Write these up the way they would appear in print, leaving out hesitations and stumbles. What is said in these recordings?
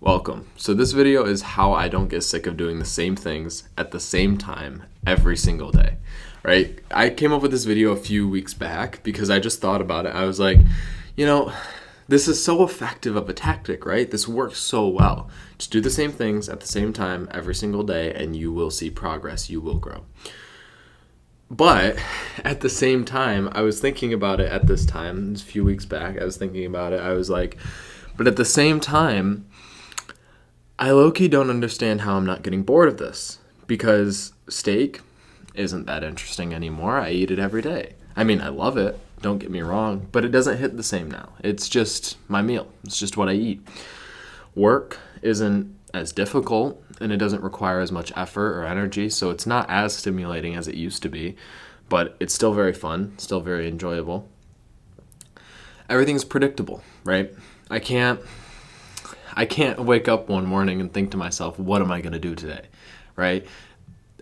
Welcome. So this video is how I don't get sick of doing the same things at the same time every single day, right? I came up with this video a few weeks back because I just thought about it. I was like, this is so effective of a tactic, right? This works so well. Just do the same things at the same time every single day and you will see progress. You will grow. But at the same time, I was thinking about it at this time, a few weeks back, I was thinking about it. I was like, but at the same time, I low-key don't understand how I'm not getting bored of this, because steak isn't that interesting anymore. I eat it every day. I mean, I love it, don't get me wrong, but it doesn't hit the same now. It's just my meal. It's just what I eat. Work isn't as difficult, and it doesn't require as much effort or energy, so it's not as stimulating as it used to be, but it's still very fun, still very enjoyable. Everything's predictable, right? I can't wake up one morning and think to myself, what am I going to do today, right?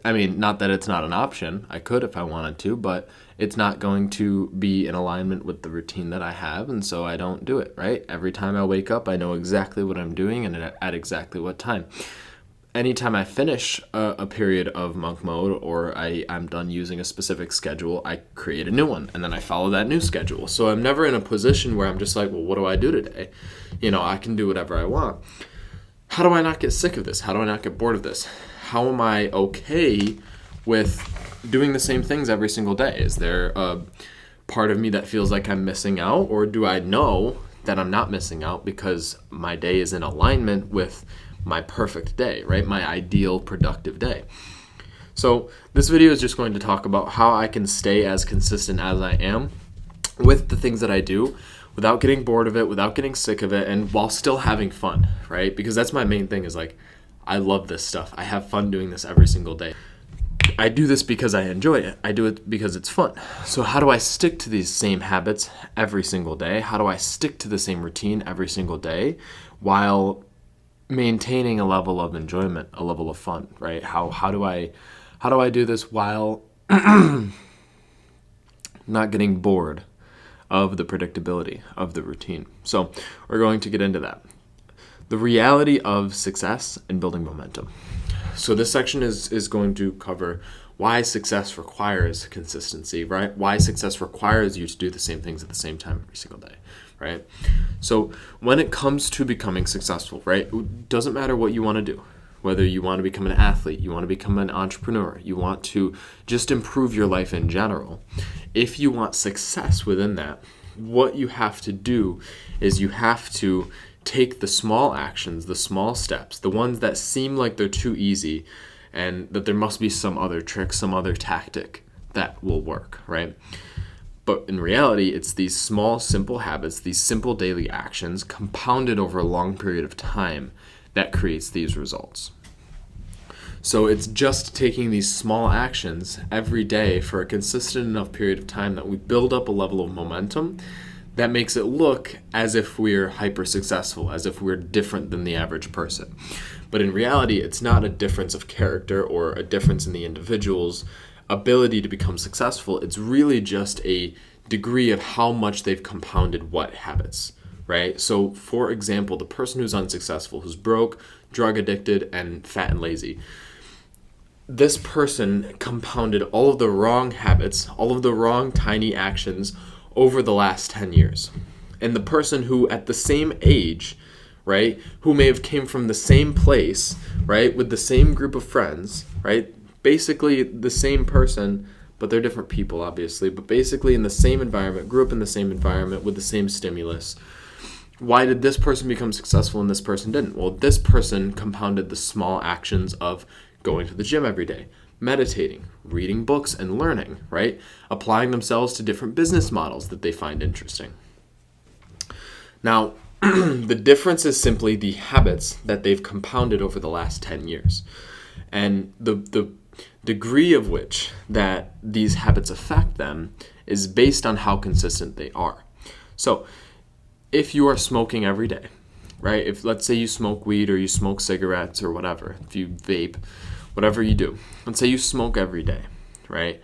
I mean, not that it's not an option. I could if I wanted to, but it's not going to be in alignment with the routine that I have, and so I don't do it, right? Every time I wake up, I know exactly what I'm doing and at exactly what time. Anytime I finish a period of monk mode or I'm done using a specific schedule, I create a new one and then I follow that new schedule. So I'm never in a position where I'm just like, well, what do I do today? I can do whatever I want. How do I not get sick of this? How do I not get bored of this? How am I okay with doing the same things every single day? Is there a part of me that feels like I'm missing out, or do I know that I'm not missing out because my day is in alignment with my perfect day, right? My ideal productive day. So this video is just going to talk about how I can stay as consistent as I am with the things that I do without getting bored of it, without getting sick of it, and while still having fun, right? Because that's my main thing is like, I love this stuff. I have fun doing this every single day. I do this because I enjoy it. I do it because it's fun. So how do I stick to these same habits every single day? How do I stick to the same routine every single day while maintaining a level of enjoyment, a level of fun, right? How do I do this while not getting bored of the predictability of the routine? So we're going to get into that. The reality of success and building momentum. So this section is going to cover why success requires consistency, right? Why success requires you to do the same things at the same time every single day, right? So when it comes to becoming successful, right, it doesn't matter what you want to do. Whether you want to become an athlete, you want to become an entrepreneur, you want to just improve your life in general. If you want success within that, what you have to do is you have to take the small actions, the small steps, the ones that seem like they're too easy and that there must be some other trick, some other tactic that will work, right? But in reality, it's these small, simple habits, these simple daily actions compounded over a long period of time that creates these results. So it's just taking these small actions every day for a consistent enough period of time that we build up a level of momentum that makes it look as if we're hyper successful, as if we're different than the average person. But in reality, it's not a difference of character or a difference in the individual's ability to become successful. It's really just a degree of how much they've compounded what habits, right? So for example, the person who's unsuccessful, who's broke, drug addicted, and fat and lazy, this person compounded all of the wrong habits, all of the wrong tiny actions over the last 10 years. And the person who at the same age, right, who may have came from the same place, right, with the same group of friends, right, basically the same person, but they're different people, obviously, but basically in the same environment, grew up in the same environment with the same stimulus. Why did this person become successful and this person didn't? Well, this person compounded the small actions of going to the gym every day, meditating, reading books and learning, right? Applying themselves to different business models that they find interesting. Now, the difference is simply the habits that they've compounded over the last 10 years. And the degree of which that these habits affect them is based on how consistent they are. So if you are smoking every day, right? If let's say you smoke weed or you smoke cigarettes or whatever, if you vape, whatever you do, let's say you smoke every day, right?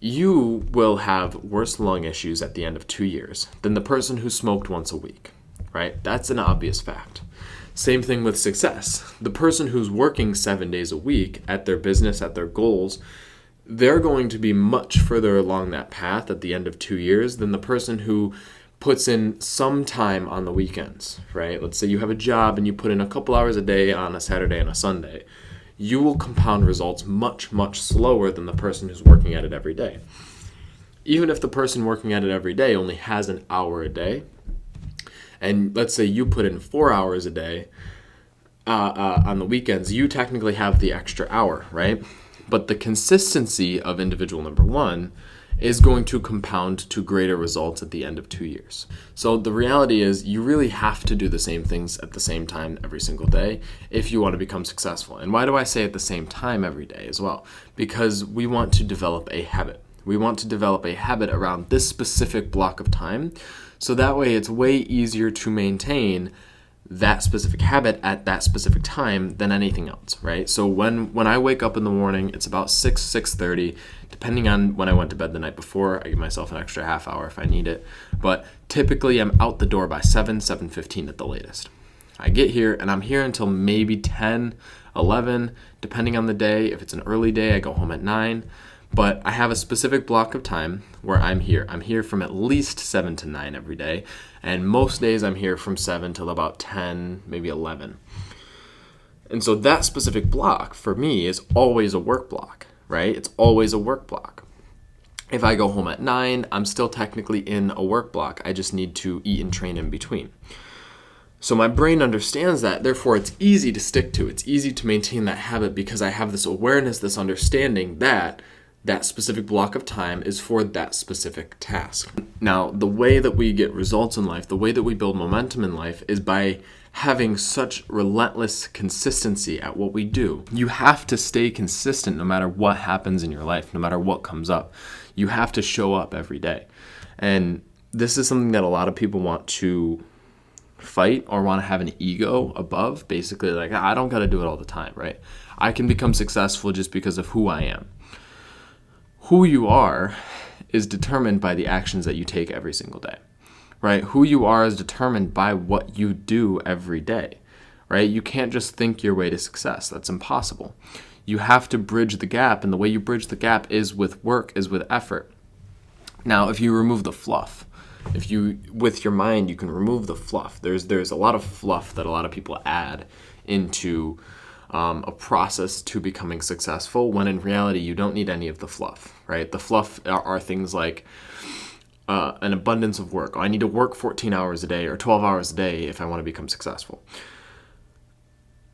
You will have worse lung issues at the end of 2 years than the person who smoked once a week, right? That's an obvious fact. Same thing with success. The person who's working 7 days a week at their business, at their goals, they're going to be much further along that path at the end of 2 years than the person who puts in some time on the weekends, right? Let's say you have a job and you put in a couple hours a day on a Saturday and a Sunday. You will compound results much, much slower than the person who's working at it every day. Even if the person working at it every day only has an hour a day, and let's say you put in 4 hours a day on the weekends, you technically have the extra hour, right? But the consistency of individual number one is going to compound to greater results at the end of 2 years. So the reality is you really have to do the same things at the same time every single day if you want to become successful. And why do I say at the same time every day as well? Because we want to develop a habit. We want to develop a habit around this specific block of time, so that way it's way easier to maintain that specific habit at that specific time than anything else, right? So when I wake up in the morning, it's about 6:30, depending on when I went to bed the night before. I give myself an extra half hour if I need it. But typically I'm out the door by 7:15 at the latest. I get here and I'm here until maybe 10, 11, depending on the day. If it's an early day, I go home at 9. But I have a specific block of time where I'm here. I'm here from at least 7 to 9 every day. And most days I'm here from 7 till about 10, maybe 11. And so that specific block for me is always a work block, right? It's always a work block. If I go home at 9, I'm still technically in a work block. I just need to eat and train in between. So my brain understands that, therefore it's easy to stick to. It's easy to maintain that habit because I have this awareness, this understanding that that specific block of time is for that specific task. Now, the way that we get results in life, the way that we build momentum in life is by having such relentless consistency at what we do. You have to stay consistent no matter what happens in your life, no matter what comes up. You have to show up every day. And this is something that a lot of people want to fight or want to have an ego above. Basically, like, I don't got to do it all the time, right? I can become successful just because of who I am. Who you are is determined by the actions that you take every single day, right? Who you are is determined by what you do every day, right? You can't just think your way to success. That's impossible. You have to bridge the gap, and the way you bridge the gap is with work, is with effort. Now, if you remove the fluff, with your mind, you can remove the fluff. There's a lot of fluff that a lot of people add into a process to becoming successful, when in reality you don't need any of the fluff, right? The fluff are things like an abundance of work. I need to work 14 hours a day or 12 hours a day if I want to become successful.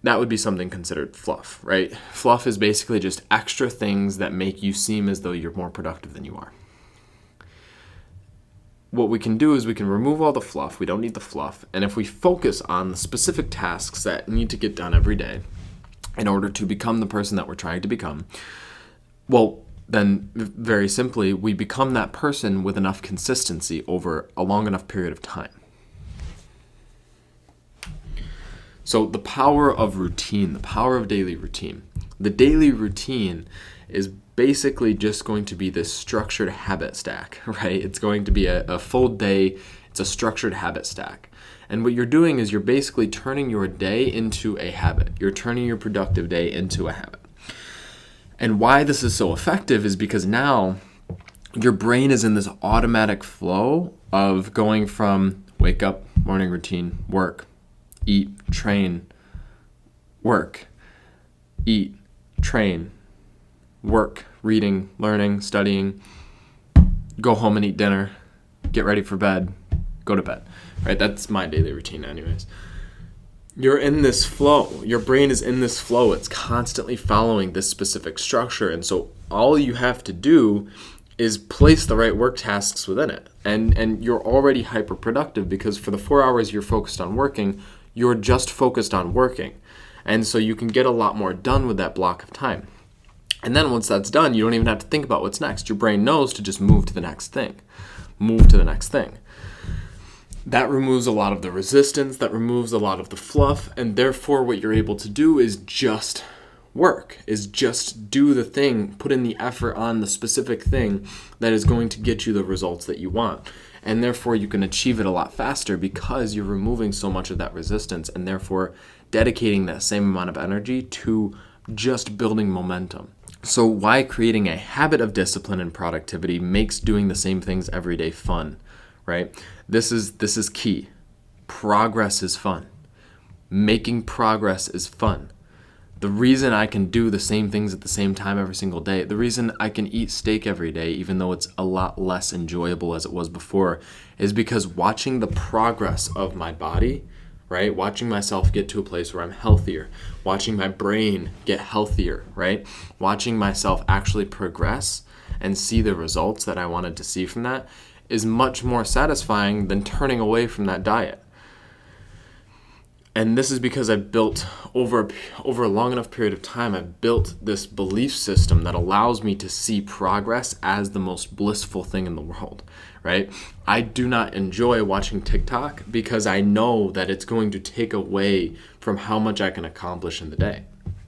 That would be something considered fluff, right? Fluff is basically just extra things that make you seem as though you're more productive than you are. What we can do is we can remove all the fluff. We don't need the fluff. And if we focus on the specific tasks that need to get done every day, in order to become the person that we're trying to become, well, then very simply, we become that person with enough consistency over a long enough period of time. So the power of routine, the power of daily routine. The daily routine is basically just going to be this structured habit stack, right? It's going to be a full day. It's a structured habit stack. And what you're doing is you're basically turning your day into a habit. You're turning your productive day into a habit. And why this is so effective is because now your brain is in this automatic flow of going from wake up, morning routine, work, eat, train, work, eat, train, work, reading, learning, studying, go home and eat dinner, get ready for bed, go to bed, right? That's my daily routine anyways. You're in this flow. Your brain is in this flow. It's constantly following this specific structure. And so all you have to do is place the right work tasks within it. And you're already hyper productive because for the 4 hours you're focused on working, you're just focused on working. And so you can get a lot more done with that block of time. And then once that's done, you don't even have to think about what's next. Your brain knows to just move to the next thing. Move to the next thing. That removes a lot of the resistance, that removes a lot of the fluff, and therefore what you're able to do is just work, is just do the thing, put in the effort on the specific thing that is going to get you the results that you want. and therefore you can achieve it a lot faster because you're removing so much of that resistance and therefore dedicating that same amount of energy to just building momentum. So why creating a habit of discipline and productivity makes doing the same things every day fun, right? This is key. Progress is fun. Making progress is fun. The reason I can do the same things at the same time every single day, the reason I can eat steak every day, even though it's a lot less enjoyable as it was before, is because watching the progress of my body, right? Watching myself get to a place where I'm healthier, watching my brain get healthier, right? Watching myself actually progress and see the results that I wanted to see from that is much more satisfying than turning away from that diet. And this is because I've built, over a long enough period of time, I've built this belief system that allows me to see progress as the most blissful thing in the world, right? I do not enjoy watching TikTok because I know that it's going to take away from how much I can accomplish in the day.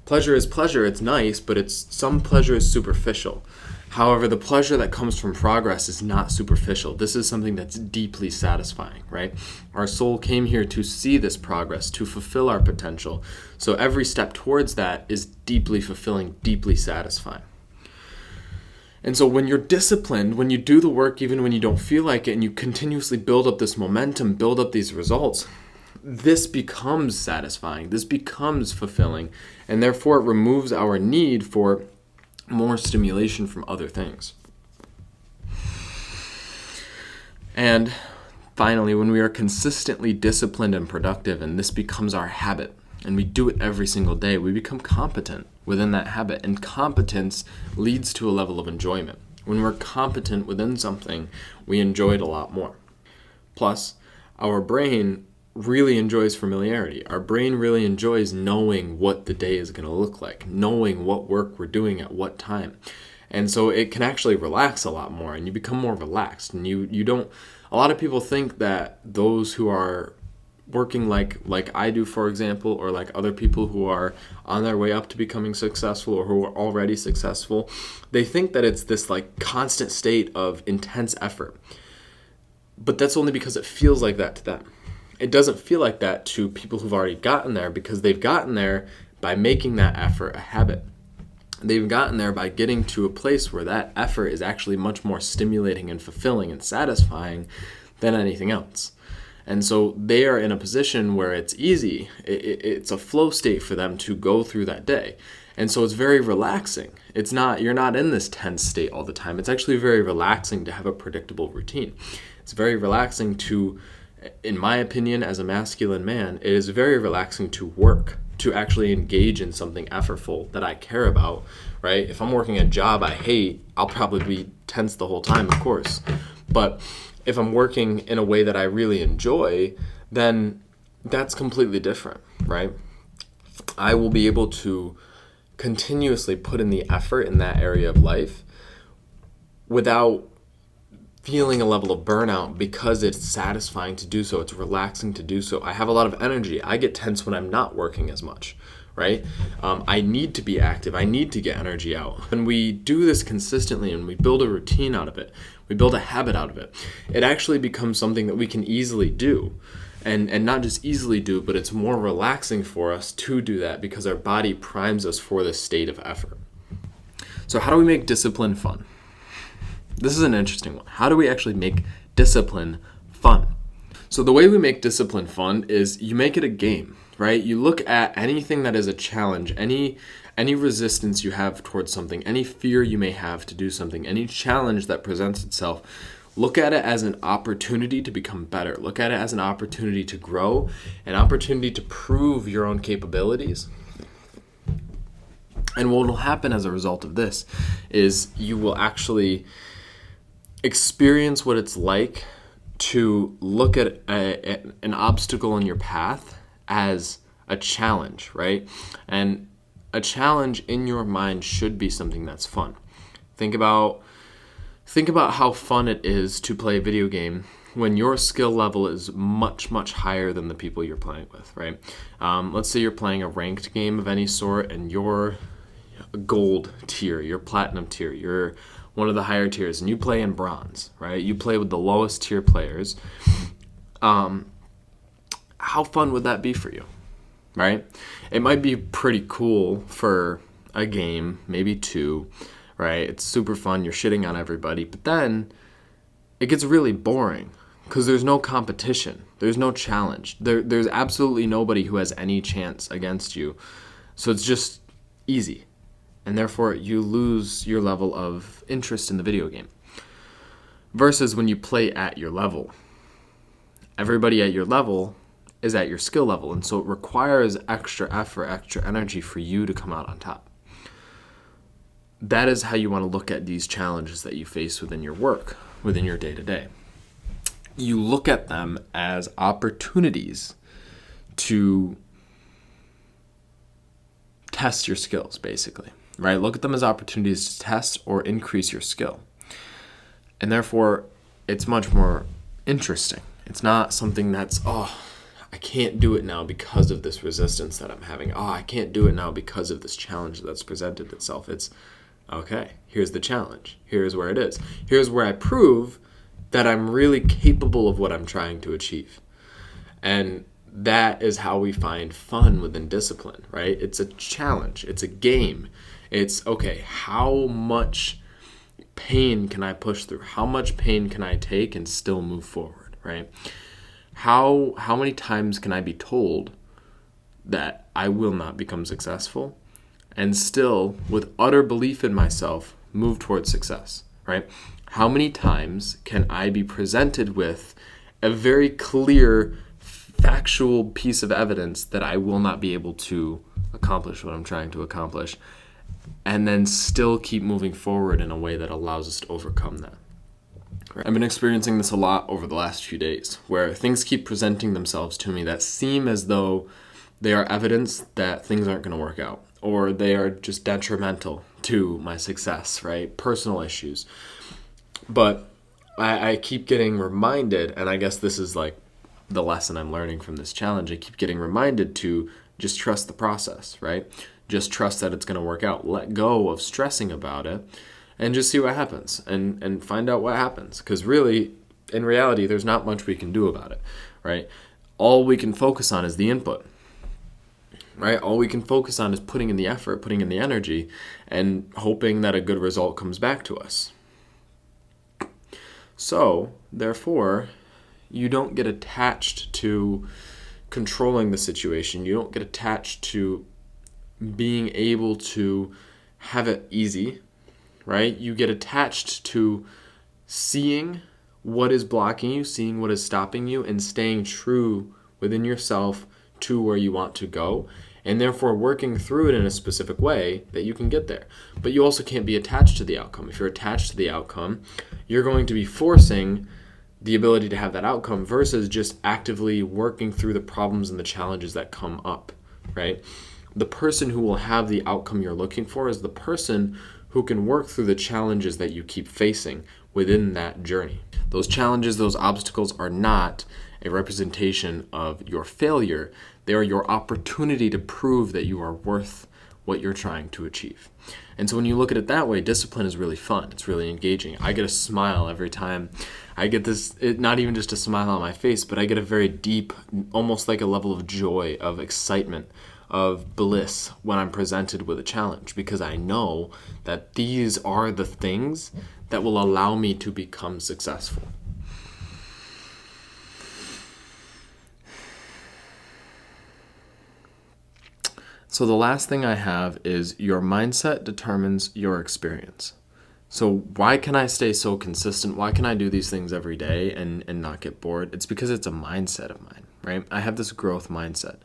Pleasure is pleasure, it's nice, but some pleasure is superficial. However, the pleasure that comes from progress is not superficial. This is something that's deeply satisfying, right? Our soul came here to see this progress, to fulfill our potential. So every step towards that is deeply fulfilling, deeply satisfying. And so when you're disciplined, when you do the work even when you don't feel like it, and you continuously build up this momentum, build up these results, this becomes satisfying, this becomes fulfilling, and therefore it removes our need for more stimulation from other things. And finally, when we are consistently disciplined and productive, and this becomes our habit, and we do it every single day, we become competent within that habit, and competence leads to a level of enjoyment. When we're competent within something, we enjoy it a lot more. Plus, our brain really enjoys familiarity. Our brain really enjoys knowing what the day is going to look like, knowing what work we're doing at what time. And so it can actually relax a lot more, and you become more relaxed. And you don't, a lot of people think that those who are working like I do, for example, or like other people who are on their way up to becoming successful or who are already successful, they think that it's this like constant state of intense effort. But that's only because it feels like that to them. It doesn't feel like that to people who've already gotten there, because they've gotten there by making that effort a habit. They've gotten there by getting to a place where that effort is actually much more stimulating and fulfilling and satisfying than anything else. And so they are in a position where it's easy. It's a flow state for them to go through that day. And so it's very relaxing. You're not in this tense state all the time. It's actually very relaxing to have a predictable routine. It's very relaxing to, in my opinion, as a masculine man, it is very relaxing to work, to actually engage in something effortful that I care about, right? If I'm working a job I hate, I'll probably be tense the whole time, of course. But if I'm working in a way that I really enjoy, then that's completely different, right? I will be able to continuously put in the effort in that area of life without feeling a level of burnout, because it's satisfying to do so. It's relaxing to do so. I have a lot of energy. I get tense when I'm not working as much, right? I need to be active. I need to get energy out. When we do this consistently and we build a routine out of it, we build a habit out of it, it actually becomes something that we can easily do. And not just easily do, but it's more relaxing for us to do that because our body primes us for this state of effort. So how do we make discipline fun? This is an interesting one. How do we actually make discipline fun? So the way we make discipline fun is you make it a game, right? You look at anything that is a challenge, any resistance you have towards something, any fear you may have to do something, any challenge that presents itself, look at it as an opportunity to become better. Look at it as an opportunity to grow, an opportunity to prove your own capabilities. And what will happen as a result of this is you will actually experience what it's like to look at an obstacle in your path as a challenge, right? And a challenge in your mind should be something that's fun. Think about how fun it is to play a video game when your skill level is much, much higher than the people you're playing with, right? Let's say you're playing a ranked game of any sort and you're gold tier, you're platinum tier, you're one of the higher tiers, and you play in bronze, right? You play with the lowest tier players. How fun would that be for you, right? It might be pretty cool for a game, maybe two, right? It's super fun. You're shitting on everybody, but then it gets really boring because there's no competition. There's no challenge. There's absolutely nobody who has any chance against you. So it's just easy. And therefore, you lose your level of interest in the video game. Versus when you play at your level. Everybody at your level is at your skill level. And so it requires extra effort, extra energy for you to come out on top. That is how you want to look at these challenges that you face within your work, within your day-to-day. You look at them as opportunities to test your skills, basically, right? Look at them as opportunities to test or increase your skill. And therefore, it's much more interesting. It's not something that's, I can't do it now because of this resistance that I'm having. I can't do it now because of this challenge that's presented itself. It's, okay, here's the challenge. Here's where it is. Here's where I prove that I'm really capable of what I'm trying to achieve. And that is how we find fun within discipline, right? It's a challenge. It's a game. It's, okay, how much pain can I push through? How much pain can I take and still move forward, right? How many times can I be told that I will not become successful and still, with utter belief in myself, move towards success, right? How many times can I be presented with a very clear, factual piece of evidence that I will not be able to accomplish what I'm trying to accomplish, and then still keep moving forward in a way that allows us to overcome that? I've been experiencing this a lot over the last few days, where things keep presenting themselves to me that seem as though they are evidence that things aren't going to work out, or they are just detrimental to my success, right? Personal issues. But I keep getting reminded, and I guess this is like the lesson I'm learning from this challenge, I keep getting reminded to just trust the process, right? Just trust that it's going to work out. Let go of stressing about it and just see what happens and find out what happens. Because really, in reality, there's not much we can do about it, right? All we can focus on is the input, right? All we can focus on is putting in the effort, putting in the energy, and hoping that a good result comes back to us. So, therefore, you don't get attached to controlling the situation. You don't get attached to being able to have it easy, right? You get attached to seeing what is blocking you, seeing what is stopping you, and staying true within yourself to where you want to go, and therefore working through it in a specific way that you can get there. But you also can't be attached to the outcome. If you're attached to the outcome, you're going to be forcing the ability to have that outcome versus just actively working through the problems and the challenges that come up, right? The person who will have the outcome you're looking for is the person who can work through the challenges that you keep facing within that journey. Those challenges, those obstacles are not a representation of your failure. They are your opportunity to prove that you are worth what you're trying to achieve. And so when you look at it that way, discipline is really fun. It's really engaging. I get a smile every time I get this, not even just a smile on my face, but I get a very deep, almost like a level of joy, of excitement, of bliss when I'm presented with a challenge, because I know that these are the things that will allow me to become successful. So the last thing I have is your mindset determines your experience. So why can I stay so consistent? Why can I do these things every day and not get bored? It's because it's a mindset of mine, right? I have this growth mindset.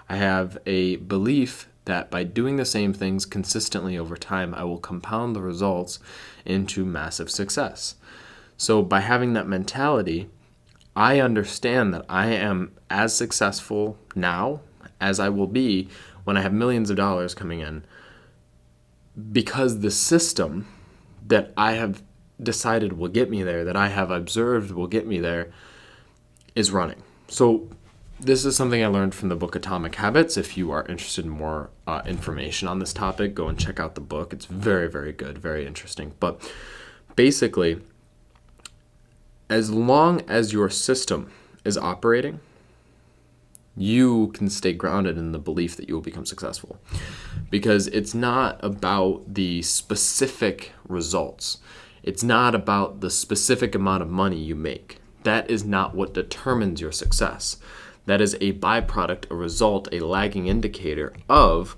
I have a belief that by doing the same things consistently over time, I will compound the results into massive success. So by having that mentality, I understand that I am as successful now as I will be when I have millions of dollars coming in, because the system that I have decided will get me there, that I have observed will get me there, is running. So this is something I learned from the book Atomic Habits. If you are interested in more information on this topic, go and check out the book. It's very, very good, very interesting. But basically, as long as your system is operating, you can stay grounded in the belief that you will become successful. Because it's not about the specific results. It's not about the specific amount of money you make. That is not what determines your success. That is a byproduct, a result, a lagging indicator of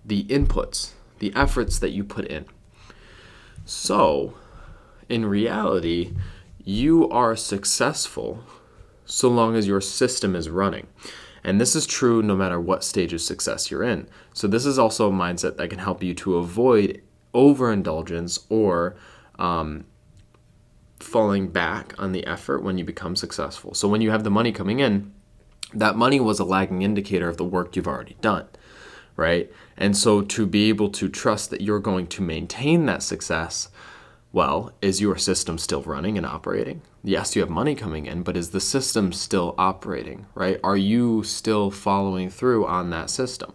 the inputs, the efforts that you put in. So, in reality, you are successful so long as your system is running. And this is true no matter what stage of success you're in. So this is also a mindset that can help you to avoid overindulgence or falling back on the effort when you become successful. So when you have the money coming in, that money was a lagging indicator of the work you've already done, right? And so to be able to trust that you're going to maintain that success, well, is your system still running and operating? Yes, you have money coming in, but is the system still operating, right? Are you still following through on that system?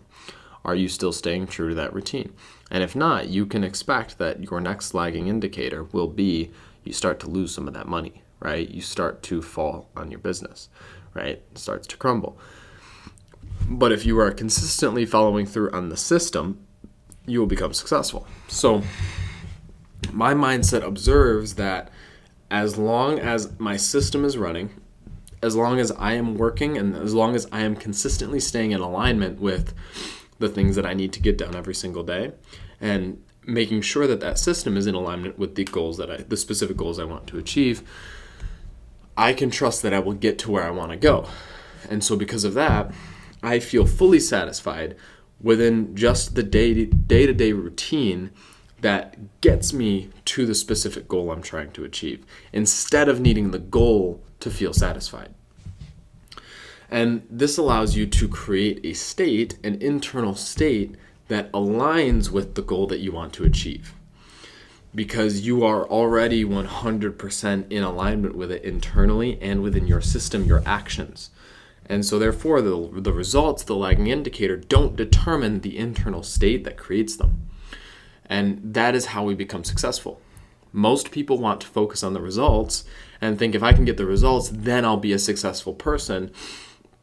Are you still staying true to that routine? And if not, you can expect that your next lagging indicator will be you start to lose some of that money, right? You start to fall on your business, right? It starts to crumble. But if you are consistently following through on the system, you will become successful. So my mindset observes that as long as my system is running, as long as I am working, and as long as I am consistently staying in alignment with the things that I need to get done every single day, and making sure that that system is in alignment with the specific goals I want to achieve, I can trust that I will get to where I want to go. And so because of that, I feel fully satisfied within just the day-to-day routine that gets me to the specific goal I'm trying to achieve, instead of needing the goal to feel satisfied. And this allows you to create a state, an internal state, that aligns with the goal that you want to achieve, because you are already 100% in alignment with it internally and within your system, your actions. And so therefore, the results, the lagging indicator, don't determine the internal state that creates them. And that is how we become successful. Most people want to focus on the results and think, if I can get the results, then I'll be a successful person.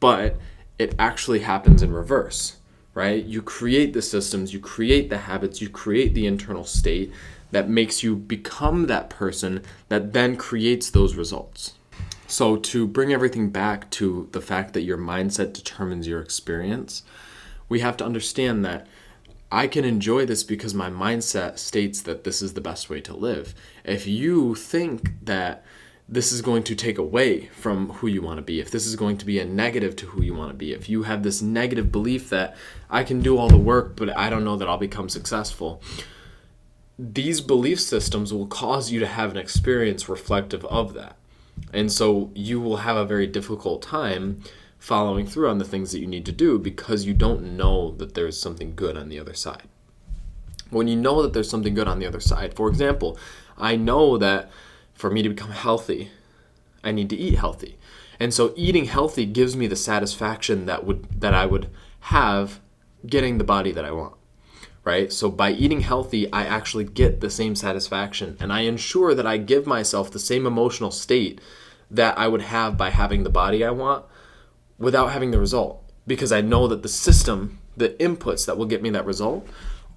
But it actually happens in reverse, right? You create the systems, you create the habits, you create the internal state that makes you become that person that then creates those results. So to bring everything back to the fact that your mindset determines your experience, we have to understand that I can enjoy this because my mindset states that this is the best way to live. If you think that this is going to take away from who you want to be, if this is going to be a negative to who you want to be, if you have this negative belief that I can do all the work, but I don't know that I'll become successful, these belief systems will cause you to have an experience reflective of that. And so you will have a very difficult time following through on the things that you need to do because you don't know that there's something good on the other side. When you know that there's something good on the other side, for example, I know that for me to become healthy, I need to eat healthy. And so eating healthy gives me the satisfaction that I would have getting the body that I want, right? So by eating healthy, I actually get the same satisfaction, and I ensure that I give myself the same emotional state that I would have by having the body I want without having the result, because I know that the system, the inputs that will get me that result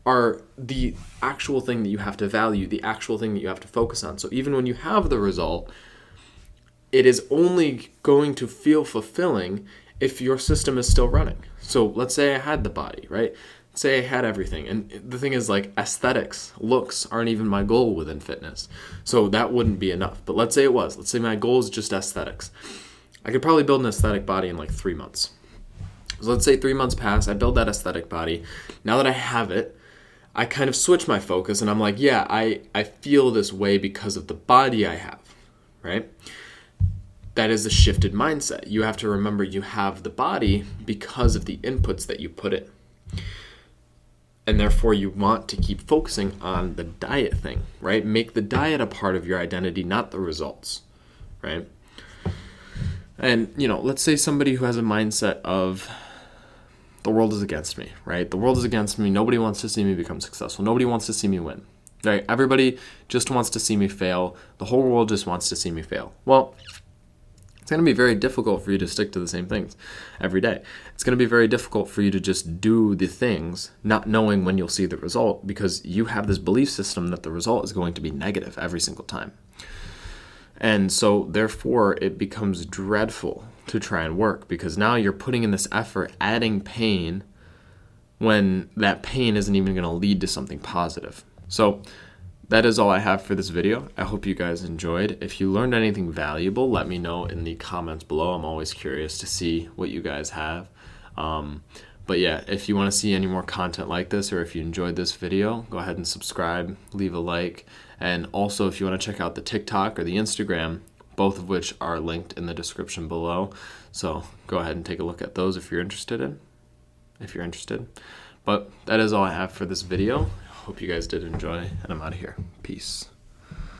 are the actual thing that you have to value, the actual thing that you have to focus on. So even when you have the result, it is only going to feel fulfilling if your system is still running. So let's say I had the body, right? Say I had everything. And the thing is, like, aesthetics, looks aren't even my goal within fitness. So that wouldn't be enough. But let's say it was. Let's say my goal is just aesthetics. I could probably build an aesthetic body in like 3 months. So let's say 3 months pass, I build that aesthetic body. Now that I have it, I kind of switch my focus and I'm like, yeah, I feel this way because of the body I have, right? That is a shifted mindset. You have to remember you have the body because of the inputs that you put in. And therefore you want to keep focusing on the diet thing, right? Make the diet a part of your identity, not the results, right? And, let's say somebody who has a mindset of the world is against me, right? The world is against me. Nobody wants to see me become successful. Nobody wants to see me win. right? Everybody just wants to see me fail. The whole world just wants to see me fail. Well, it's going to be very difficult for you to stick to the same things every day. It's going to be very difficult for you to just do the things not knowing when you'll see the result, because you have this belief system that the result is going to be negative every single time. And so therefore it becomes dreadful to try and work, because now you're putting in this effort, adding pain, when that pain isn't even going to lead to something positive. So that is all I have for this video. I hope you guys enjoyed. If you learned anything valuable, let me know in the comments below. I'm always curious to see what you guys have. But yeah, if you want to see any more content like this, or if you enjoyed this video, go ahead and subscribe, leave a like. And also, if you want to check out the TikTok or the Instagram, both of which are linked in the description below. So go ahead and take a look at those if you're interested. But that is all I have for this video. Hope you guys did enjoy, and I'm out of here. Peace.